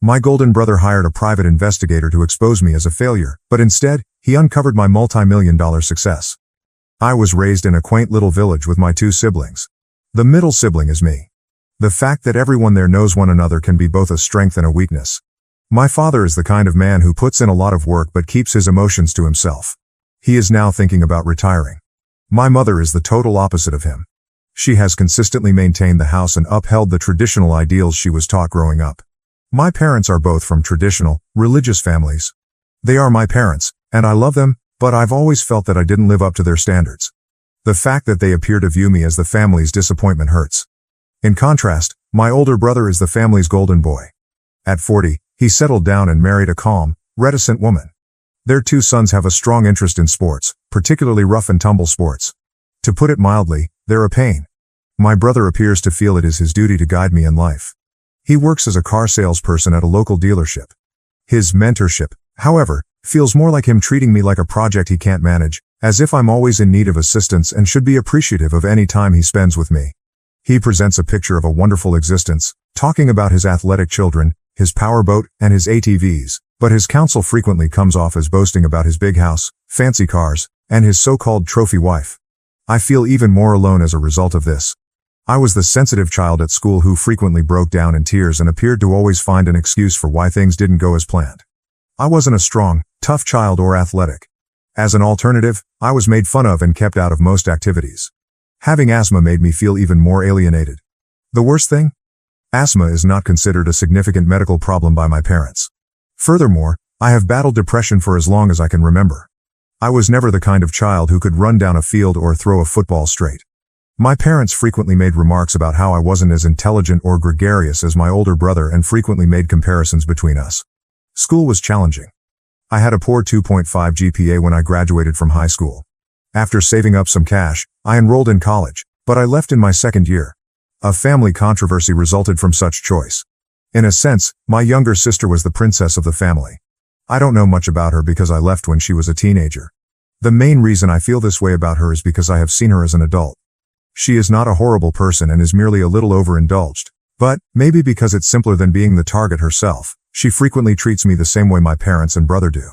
My golden brother hired a private investigator to expose me as a failure, but instead, he uncovered my multi-million-dollar success. I was raised in a quaint little village with my two siblings. The middle sibling is me. The fact that everyone there knows one another can be both a strength and a weakness. My father is the kind of man who puts in a lot of work but keeps his emotions to himself. He is now thinking about retiring. My mother is the total opposite of him. She has consistently maintained the house and upheld the traditional ideals she was taught growing up. My parents are both from traditional, religious families. They are my parents, and I love them, but I've always felt that I didn't live up to their standards. The fact that they appear to view me as the family's disappointment hurts. In contrast, my older brother is the family's golden boy. At 40, he settled down and married a calm, reticent woman. Their two sons have a strong interest in sports, particularly rough and tumble sports. To put it mildly, they're a pain. My brother appears to feel it is his duty to guide me in life. He works as a car salesperson at a local dealership. His mentorship, however, feels more like him treating me like a project he can't manage, as if I'm always in need of assistance and should be appreciative of any time he spends with me. He presents a picture of a wonderful existence, talking about his athletic children, his powerboat, and his ATVs, but his counsel frequently comes off as boasting about his big house, fancy cars, and his so-called trophy wife. I feel even more alone as a result of this. I was the sensitive child at school who frequently broke down in tears and appeared to always find an excuse for why things didn't go as planned. I wasn't a strong, tough child or athletic. As an alternative, I was made fun of and kept out of most activities. Having asthma made me feel even more alienated. The worst thing? Asthma is not considered a significant medical problem by my parents. Furthermore, I have battled depression for as long as I can remember. I was never the kind of child who could run down a field or throw a football straight. My parents frequently made remarks about how I wasn't as intelligent or gregarious as my older brother and frequently made comparisons between us. School was challenging. I had a poor 2.5 GPA when I graduated from high school. After saving up some cash, I enrolled in college, but I left in my second year. A family controversy resulted from such choice. In a sense, my younger sister was the princess of the family. I don't know much about her because I left when she was a teenager. The main reason I feel this way about her is because I have seen her as an adult. She is not a horrible person and is merely a little overindulged. But, maybe because it's simpler than being the target herself, she frequently treats me the same way my parents and brother do.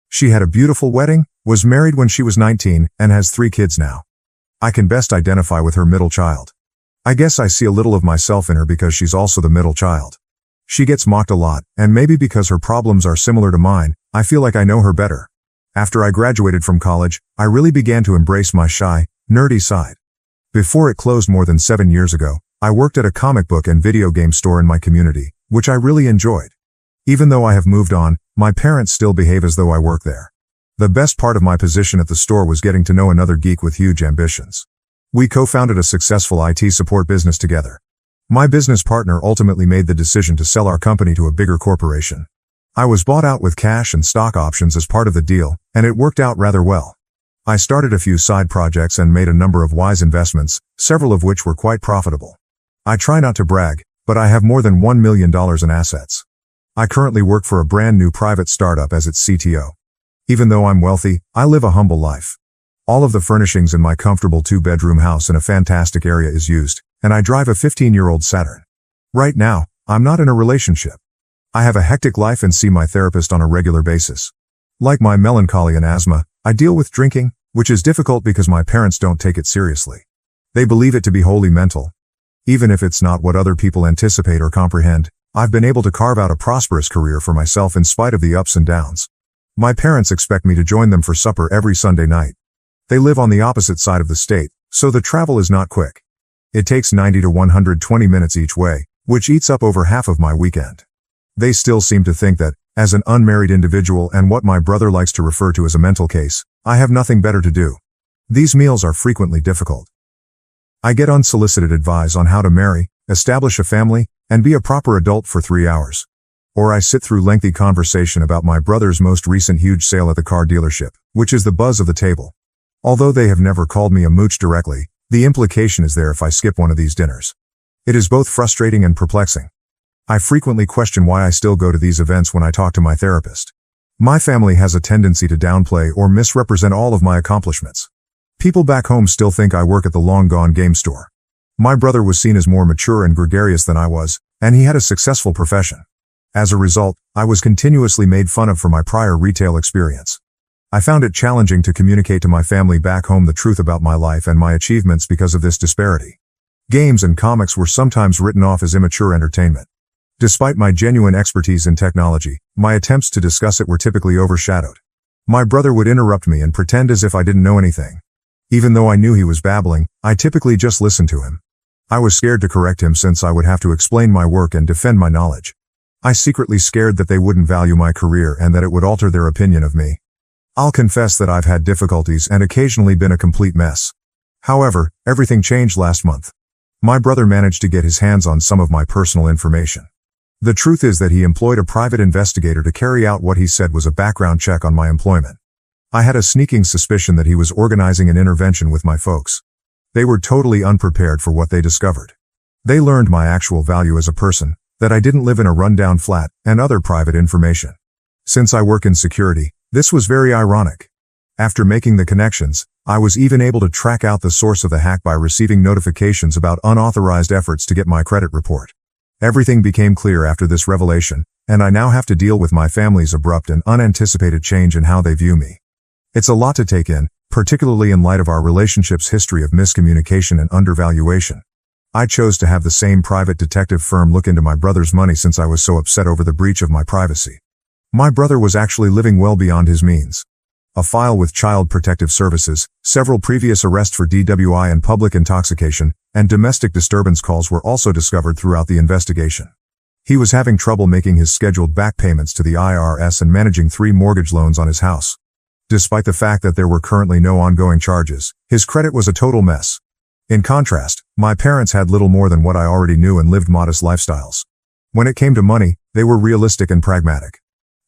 She had a beautiful wedding, was married when she was 19, and has 3 kids now. I can best identify with her middle child. I guess I see a little of myself in her because she's also the middle child. She gets mocked a lot, and maybe because her problems are similar to mine, I feel like I know her better. After I graduated from college, I really began to embrace my shy, nerdy side. Before it closed more than 7 years ago, I worked at a comic book and video game store in my community, which I really enjoyed. Even though I have moved on, my parents still behave as though I work there. The best part of my position at the store was getting to know another geek with huge ambitions. We co-founded a successful IT support business together. My business partner ultimately made the decision to sell our company to a bigger corporation. I was bought out with cash and stock options as part of the deal, and it worked out rather well. I started a few side projects and made a number of wise investments, several of which were quite profitable. I try not to brag, but I have more than $1 million in assets. I currently work for a brand new private startup as its CTO. Even though I'm wealthy, I live a humble life. All of the furnishings in my comfortable 2-bedroom house in a fantastic area is used, and I drive a 15-year-old Saturn. Right now, I'm not in a relationship. I have a hectic life and see my therapist on a regular basis. Like my melancholy and asthma, I deal with drinking, which is difficult because my parents don't take it seriously. They believe it to be wholly mental. Even if it's not what other people anticipate or comprehend, I've been able to carve out a prosperous career for myself in spite of the ups and downs. My parents expect me to join them for supper every Sunday night. They live on the opposite side of the state, so the travel is not quick. It takes 90 to 120 minutes each way, which eats up over half of my weekend. They still seem to think that, as an unmarried individual and what my brother likes to refer to as a mental case, I have nothing better to do. These meals are frequently difficult. I get unsolicited advice on how to marry, establish a family, and be a proper adult for 3 hours. Or I sit through lengthy conversation about my brother's most recent huge sale at the car dealership, which is the buzz of the table. Although they have never called me a mooch directly, the implication is there if I skip one of these dinners. It is both frustrating and perplexing. I frequently question why I still go to these events when I talk to my therapist. My family has a tendency to downplay or misrepresent all of my accomplishments. People back home still think I work at the long-gone game store. My brother was seen as more mature and gregarious than I was, and he had a successful profession. As a result, I was continuously made fun of for my prior retail experience. I found it challenging to communicate to my family back home the truth about my life and my achievements because of this disparity. Games and comics were sometimes written off as immature entertainment. Despite my genuine expertise in technology, my attempts to discuss it were typically overshadowed. My brother would interrupt me and pretend as if I didn't know anything. Even though I knew he was babbling, I typically just listened to him. I was scared to correct him since I would have to explain my work and defend my knowledge. I secretly scared that they wouldn't value my career and that it would alter their opinion of me. I'll confess that I've had difficulties and occasionally been a complete mess. However, everything changed last month. My brother managed to get his hands on some of my personal information. The truth is that he employed a private investigator to carry out what he said was a background check on my employment. I had a sneaking suspicion that he was organizing an intervention with my folks. They were totally unprepared for what they discovered. They learned my actual value as a person, that I didn't live in a rundown flat, and other private information. Since I work in security, this was very ironic. After making the connections, I was even able to track out the source of the hack by receiving notifications about unauthorized efforts to get my credit report. Everything became clear after this revelation, and I now have to deal with my family's abrupt and unanticipated change in how they view me. It's a lot to take in, particularly in light of our relationship's history of miscommunication and undervaluation. I chose to have the same private detective firm look into my brother's money since I was so upset over the breach of my privacy. My brother was actually living well beyond his means. A file with Child Protective Services, several previous arrests for DWI and public intoxication, and domestic disturbance calls were also discovered throughout the investigation. He was having trouble making his scheduled back payments to the IRS and managing 3 mortgage loans on his house. Despite the fact that there were currently no ongoing charges, his credit was a total mess. In contrast, my parents had little more than what I already knew and lived modest lifestyles. When it came to money, they were realistic and pragmatic.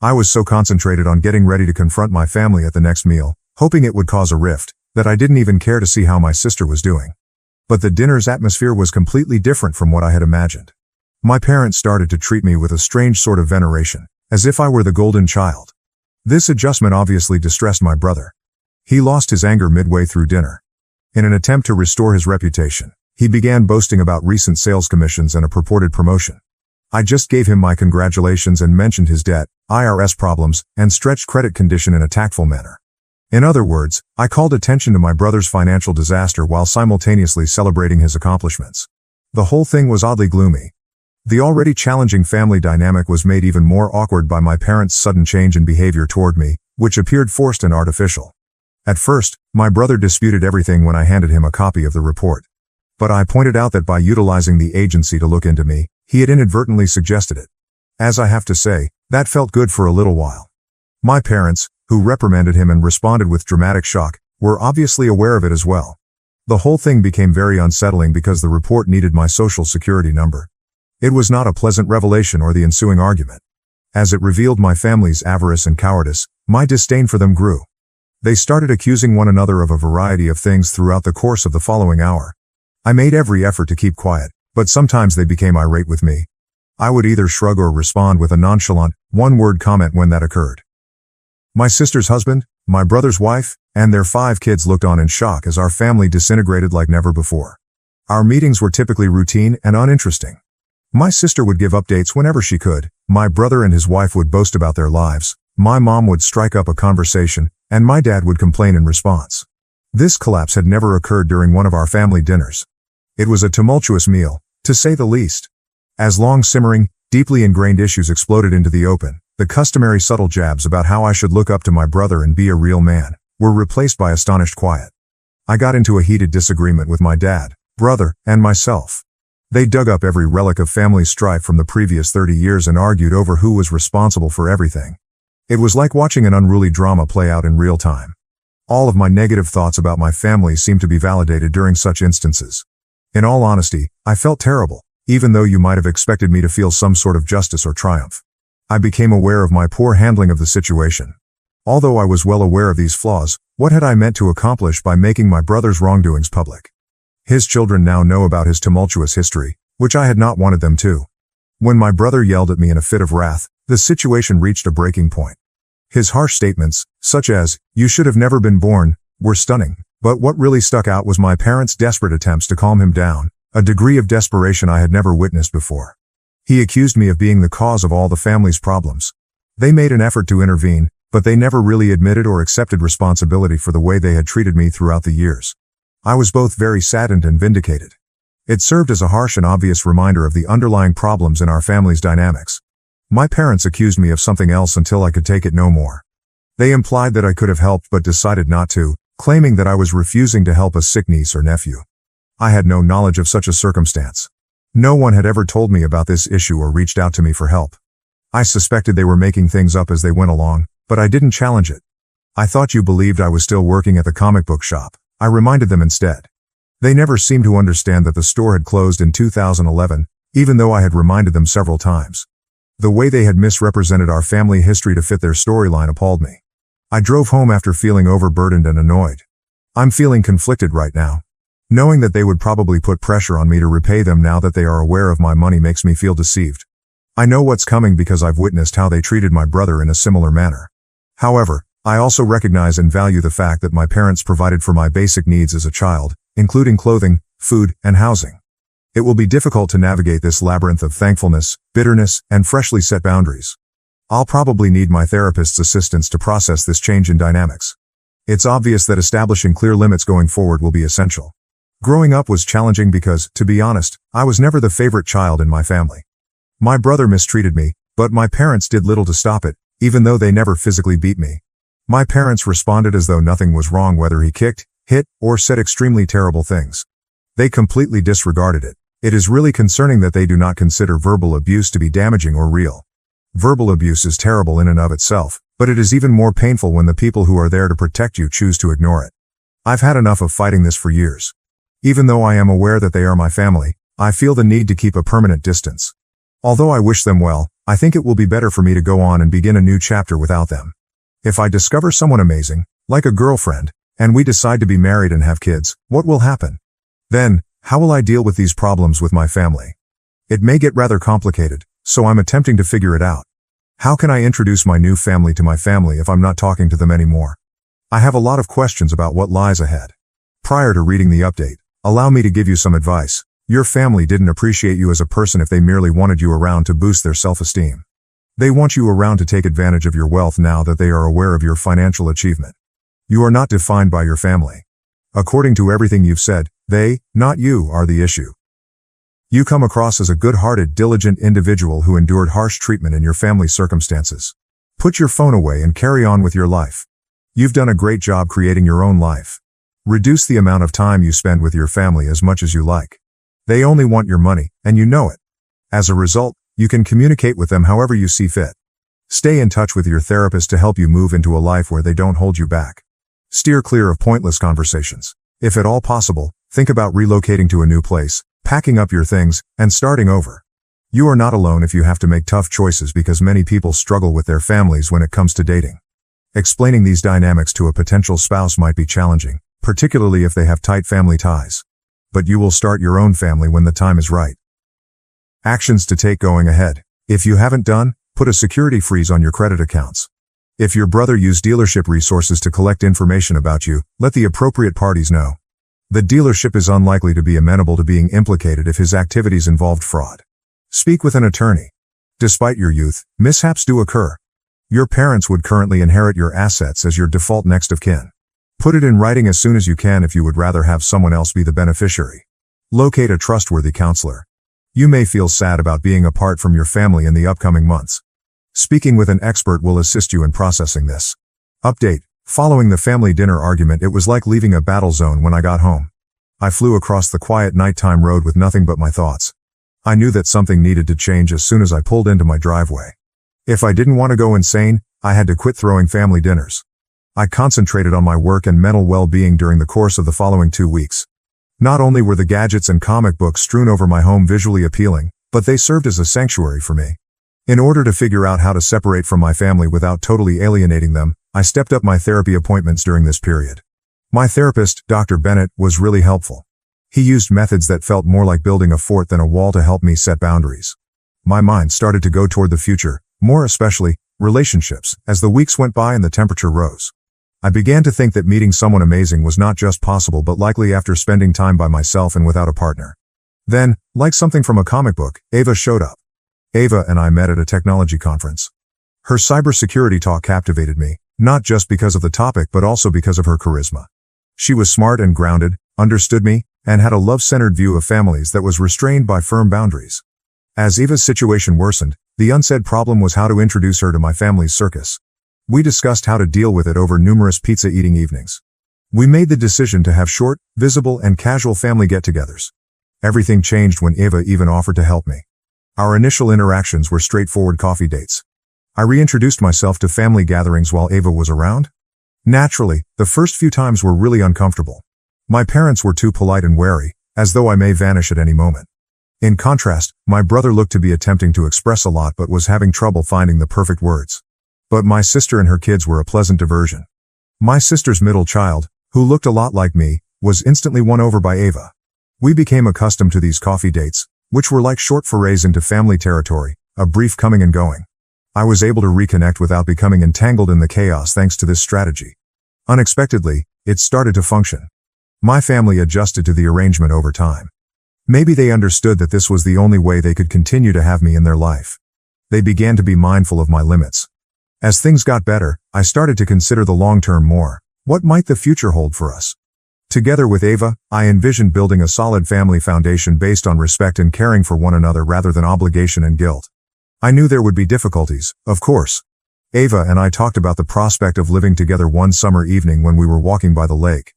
I was so concentrated on getting ready to confront my family at the next meal, hoping it would cause a rift, that I didn't even care to see how my sister was doing. But the dinner's atmosphere was completely different from what I had imagined. My parents started to treat me with a strange sort of veneration, as if I were the golden child. This adjustment obviously distressed my brother. He lost his anger midway through dinner. In an attempt to restore his reputation, he began boasting about recent sales commissions and a purported promotion. I just gave him my congratulations and mentioned his debt, IRS problems, and stretched credit condition in a tactful manner. In other words, I called attention to my brother's financial disaster while simultaneously celebrating his accomplishments. The whole thing was oddly gloomy. The already challenging family dynamic was made even more awkward by my parents' sudden change in behavior toward me, which appeared forced and artificial. At first, my brother disputed everything when I handed him a copy of the report. But I pointed out that by utilizing the agency to look into me, he had inadvertently suggested it. As I have to say, that felt good for a little while. My parents, who reprimanded him and responded with dramatic shock, were obviously aware of it as well. The whole thing became very unsettling because the report needed my social security number. It was not a pleasant revelation or the ensuing argument. As it revealed my family's avarice and cowardice, my disdain for them grew. They started accusing one another of a variety of things throughout the course of the following hour. I made every effort to keep quiet, but sometimes they became irate with me. I would either shrug or respond with a nonchalant, one-word comment when that occurred. My sister's husband, my brother's wife, and their 5 kids looked on in shock as our family disintegrated like never before. Our meetings were typically routine and uninteresting. My sister would give updates whenever she could, my brother and his wife would boast about their lives, my mom would strike up a conversation, and my dad would complain in response. This collapse had never occurred during one of our family dinners. It was a tumultuous meal, to say the least. As long-simmering, deeply ingrained issues exploded into the open, the customary subtle jabs about how I should look up to my brother and be a real man were replaced by astonished quiet. I got into a heated disagreement with my dad, brother, and myself. They dug up every relic of family strife from the previous 30 years and argued over who was responsible for everything. It was like watching an unruly drama play out in real time. All of my negative thoughts about my family seemed to be validated during such instances. In all honesty, I felt terrible, even though you might have expected me to feel some sort of justice or triumph. I became aware of my poor handling of the situation. Although I was well aware of these flaws, what had I meant to accomplish by making my brother's wrongdoings public? His children now know about his tumultuous history, which I had not wanted them to. When my brother yelled at me in a fit of wrath, the situation reached a breaking point. His harsh statements, such as, "You should have never been born," were stunning, but what really stuck out was my parents' desperate attempts to calm him down, a degree of desperation I had never witnessed before. He accused me of being the cause of all the family's problems. They made an effort to intervene, but they never really admitted or accepted responsibility for the way they had treated me throughout the years. I was both very saddened and vindicated. It served as a harsh and obvious reminder of the underlying problems in our family's dynamics. My parents accused me of something else until I could take it no more. They implied that I could have helped but decided not to, claiming that I was refusing to help a sick niece or nephew. I had no knowledge of such a circumstance. No one had ever told me about this issue or reached out to me for help. I suspected they were making things up as they went along, but I didn't challenge it. I thought you believed I was still working at the comic book shop, I reminded them instead. They never seemed to understand that the store had closed in 2011, even though I had reminded them several times. The way they had misrepresented our family history to fit their storyline appalled me. I drove home after feeling overburdened and annoyed. I'm feeling conflicted right now. Knowing that they would probably put pressure on me to repay them now that they are aware of my money makes me feel deceived. I know what's coming because I've witnessed how they treated my brother in a similar manner. However, I also recognize and value the fact that my parents provided for my basic needs as a child, including clothing, food, and housing. It will be difficult to navigate this labyrinth of thankfulness, bitterness, and freshly set boundaries. I'll probably need my therapist's assistance to process this change in dynamics. It's obvious that establishing clear limits going forward will be essential. Growing up was challenging because, to be honest, I was never the favorite child in my family. My brother mistreated me, but my parents did little to stop it, even though they never physically beat me. My parents responded as though nothing was wrong whether he kicked, hit, or said extremely terrible things. They completely disregarded it. It is really concerning that they do not consider verbal abuse to be damaging or real. Verbal abuse is terrible in and of itself, but it is even more painful when the people who are there to protect you choose to ignore it. I've had enough of fighting this for years. Even though I am aware that they are my family, I feel the need to keep a permanent distance. Although I wish them well, I think it will be better for me to go on and begin a new chapter without them. If I discover someone amazing, like a girlfriend, and we decide to be married and have kids, what will happen? Then, how will I deal with these problems with my family? It may get rather complicated, so I'm attempting to figure it out. How can I introduce my new family to my family if I'm not talking to them anymore? I have a lot of questions about what lies ahead. Prior to reading the update, allow me to give you some advice. Your family didn't appreciate you as a person if they merely wanted you around to boost their self-esteem. They want you around to take advantage of your wealth now that they are aware of your financial achievement. You are not defined by your family. According to everything you've said, they, not you, are the issue. You come across as a good-hearted, diligent individual who endured harsh treatment in your family's circumstances. Put your phone away and carry on with your life. You've done a great job creating your own life. Reduce the amount of time you spend with your family as much as you like. They only want your money, and you know it. As a result, you can communicate with them however you see fit. Stay in touch with your therapist to help you move into a life where they don't hold you back. Steer clear of pointless conversations. If at all possible, think about relocating to a new place, packing up your things, and starting over. You are not alone if you have to make tough choices because many people struggle with their families when it comes to dating. Explaining these dynamics to a potential spouse might be challenging, particularly if they have tight family ties. But you will start your own family when the time is right. Actions to take going ahead. If you haven't done, put a security freeze on your credit accounts. If your brother used dealership resources to collect information about you, let the appropriate parties know. The dealership is unlikely to be amenable to being implicated if his activities involved fraud. Speak with an attorney. Despite your youth, mishaps do occur. Your parents would currently inherit your assets as your default next of kin. Put it in writing as soon as you can if you would rather have someone else be the beneficiary. Locate a trustworthy counselor. You may feel sad about being apart from your family in the upcoming months. Speaking with an expert will assist you in processing this. Update. Following the family dinner argument, it was like leaving a battle zone when I got home. I flew across the quiet nighttime road with nothing but my thoughts. I knew that something needed to change as soon as I pulled into my driveway. If I didn't want to go insane, I had to quit throwing family dinners. I concentrated on my work and mental well-being during the course of the following 2 weeks. Not only were the gadgets and comic books strewn over my home visually appealing, but they served as a sanctuary for me. In order to figure out how to separate from my family without totally alienating them, I stepped up my therapy appointments during this period. My therapist, Dr. Bennett, was really helpful. He used methods that felt more like building a fort than a wall to help me set boundaries. My mind started to go toward the future, more especially, relationships, as the weeks went by and the temperature rose. I began to think that meeting someone amazing was not just possible but likely after spending time by myself and without a partner. Then, like something from a comic book, Ava showed up. Ava and I met at a technology conference. Her cybersecurity talk captivated me, not just because of the topic but also because of her charisma. She was smart and grounded, understood me, and had a love-centered view of families that was restrained by firm boundaries. As Eva's situation worsened, the unsaid problem was how to introduce her to my family's circus. We discussed how to deal with it over numerous pizza-eating evenings. We made the decision to have short, visible, and casual family get-togethers. Everything changed when Ava even offered to help me. Our initial interactions were straightforward coffee dates. I reintroduced myself to family gatherings while Ava was around. Naturally, the first few times were really uncomfortable. My parents were too polite and wary, as though I may vanish at any moment. In contrast, my brother looked to be attempting to express a lot but was having trouble finding the perfect words. But my sister and her kids were a pleasant diversion. My sister's middle child, who looked a lot like me, was instantly won over by Ava. We became accustomed to these coffee dates, which were like short forays into family territory, a brief coming and going. I was able to reconnect without becoming entangled in the chaos thanks to this strategy. Unexpectedly, it started to function. My family adjusted to the arrangement over time. Maybe they understood that this was the only way they could continue to have me in their life. They began to be mindful of my limits. As things got better, I started to consider the long term more. What might the future hold for us? Together with Ava, I envisioned building a solid family foundation based on respect and caring for one another rather than obligation and guilt. I knew there would be difficulties, of course. Ava and I talked about the prospect of living together one summer evening when we were walking by the lake.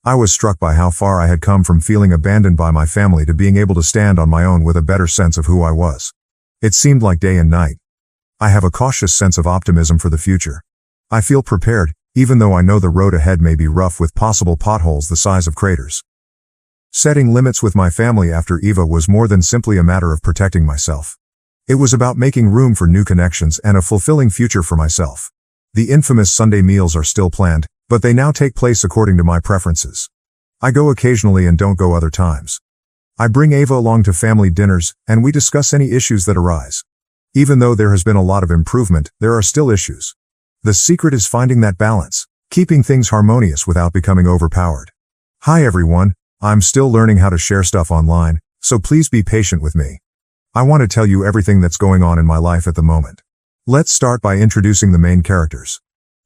I was struck by how far I had come from feeling abandoned by my family to being able to stand on my own with a better sense of who I was. It seemed like day and night. I have a cautious sense of optimism for the future. I feel prepared, even though I know the road ahead may be rough with possible potholes the size of craters. Setting limits with my family after Eva was more than simply a matter of protecting myself. It was about making room for new connections and a fulfilling future for myself. The infamous Sunday meals are still planned, but they now take place according to my preferences. I go occasionally and don't go other times. I bring Ava along to family dinners, and we discuss any issues that arise. Even though there has been a lot of improvement, there are still issues. The secret is finding that balance, keeping things harmonious without becoming overpowered. Hi everyone, I'm still learning how to share stuff online, so please be patient with me. I want to tell you everything that's going on in my life at the moment. Let's start by introducing the main characters.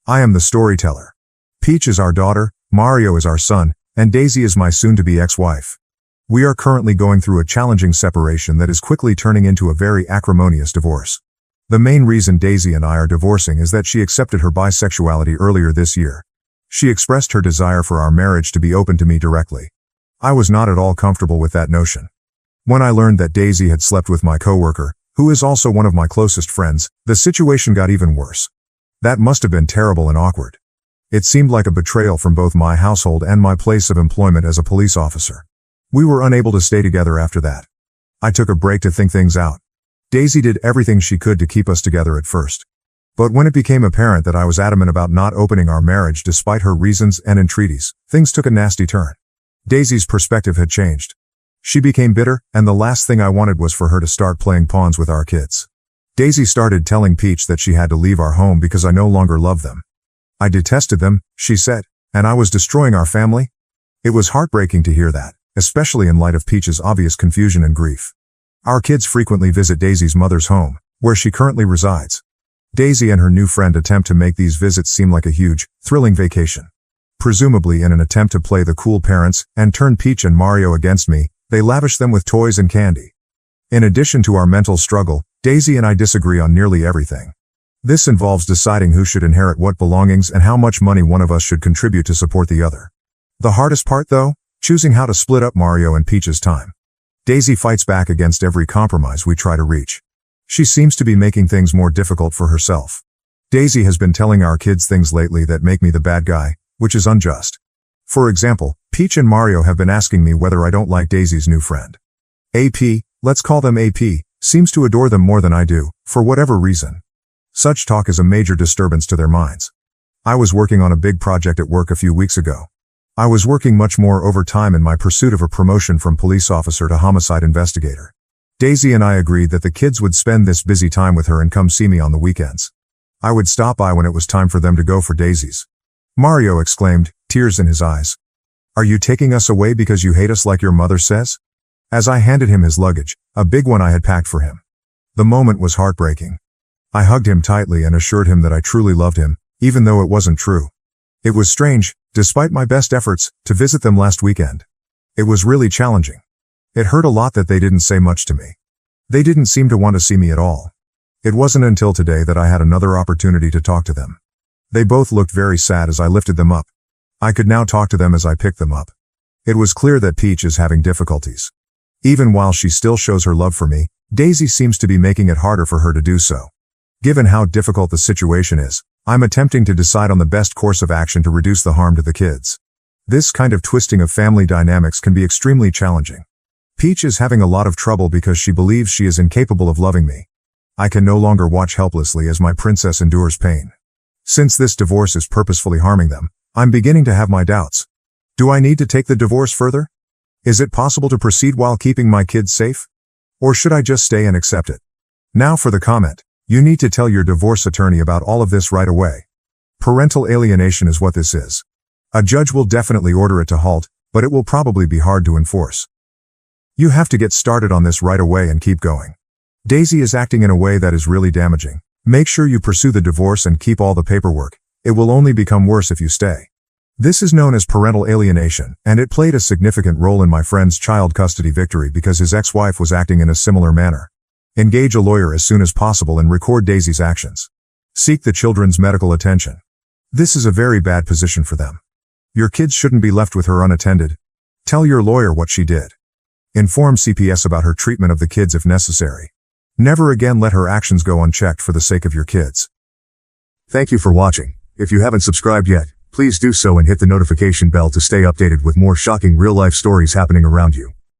I am the storyteller. Peach is our daughter, Mario is our son, and Daisy is my soon-to-be ex-wife. We are currently going through a challenging separation that is quickly turning into a very acrimonious divorce. The main reason Daisy and I are divorcing is that she accepted her bisexuality earlier this year. She expressed her desire for our marriage to be open to me directly. I was not at all comfortable with that notion. When I learned that Daisy had slept with my coworker, who is also one of my closest friends, the situation got even worse. That must have been terrible and awkward. It seemed like a betrayal from both my household and my place of employment as a police officer. We were unable to stay together after that. I took a break to think things out. Daisy did everything she could to keep us together at first. But when it became apparent that I was adamant about not opening our marriage despite her reasons and entreaties, things took a nasty turn. Daisy's perspective had changed. She became bitter, and the last thing I wanted was for her to start playing pawns with our kids. Daisy started telling Peach that she had to leave our home because I no longer loved them. I detested them, she said, and I was destroying our family. It was heartbreaking to hear that, especially in light of Peach's obvious confusion and grief. Our kids frequently visit Daisy's mother's home, where she currently resides. Daisy and her new friend attempt to make these visits seem like a huge, thrilling vacation. Presumably in an attempt to play the cool parents and turn Peach and Mario against me, they lavish them with toys and candy. In addition to our mental struggle, Daisy and I disagree on nearly everything. This involves deciding who should inherit what belongings and how much money one of us should contribute to support the other. The hardest part, though, choosing how to split up Mario and Peach's time. Daisy fights back against every compromise we try to reach. She seems to be making things more difficult for herself. Daisy has been telling our kids things lately that make me the bad guy, which is unjust. For example, Peach and Mario have been asking me whether I don't like Daisy's new friend. AP, let's call them AP, seems to adore them more than I do, for whatever reason. Such talk is a major disturbance to their minds. I was working on a big project at work a few weeks ago. I was working much more overtime in my pursuit of a promotion from police officer to homicide investigator. Daisy and I agreed that the kids would spend this busy time with her and come see me on the weekends. I would stop by when it was time for them to go for Daisy's. Mario exclaimed, tears in his eyes. Are you taking us away because you hate us like your mother says? As I handed him his luggage, a big one I had packed for him. The moment was heartbreaking. I hugged him tightly and assured him that I truly loved him, even though it wasn't true. It was strange, despite my best efforts, to visit them last weekend. It was really challenging. It hurt a lot that they didn't say much to me. They didn't seem to want to see me at all. It wasn't until today that I had another opportunity to talk to them. They both looked very sad as I lifted them up. I could now talk to them as I picked them up. It was clear that Peach is having difficulties. Even while she still shows her love for me, Daisy seems to be making it harder for her to do so. Given how difficult the situation is, I'm attempting to decide on the best course of action to reduce the harm to the kids. This kind of twisting of family dynamics can be extremely challenging. Peach is having a lot of trouble because she believes she is incapable of loving me. I can no longer watch helplessly as my princess endures pain. Since this divorce is purposefully harming them, I'm beginning to have my doubts. Do I need to take the divorce further? Is it possible to proceed while keeping my kids safe? Or should I just stay and accept it? Now for the comment. You need to tell your divorce attorney about all of this right away. Parental alienation is what this is. A judge will definitely order it to halt, but it will probably be hard to enforce. You have to get started on this right away and keep going. Daisy is acting in a way that is really damaging. Make sure you pursue the divorce and keep all the paperwork. It will only become worse if you stay. This is known as parental alienation, and it played a significant role in my friend's child custody victory because his ex-wife was acting in a similar manner. Engage a lawyer as soon as possible and record Daisy's actions. Seek the children's medical attention. This is a very bad position for them. Your kids shouldn't be left with her unattended. Tell your lawyer what she did. Inform CPS about her treatment of the kids if necessary. Never again let her actions go unchecked for the sake of your kids. Thank you for watching. If you haven't subscribed yet, please do so and hit the notification bell to stay updated with more shocking real-life stories happening around you.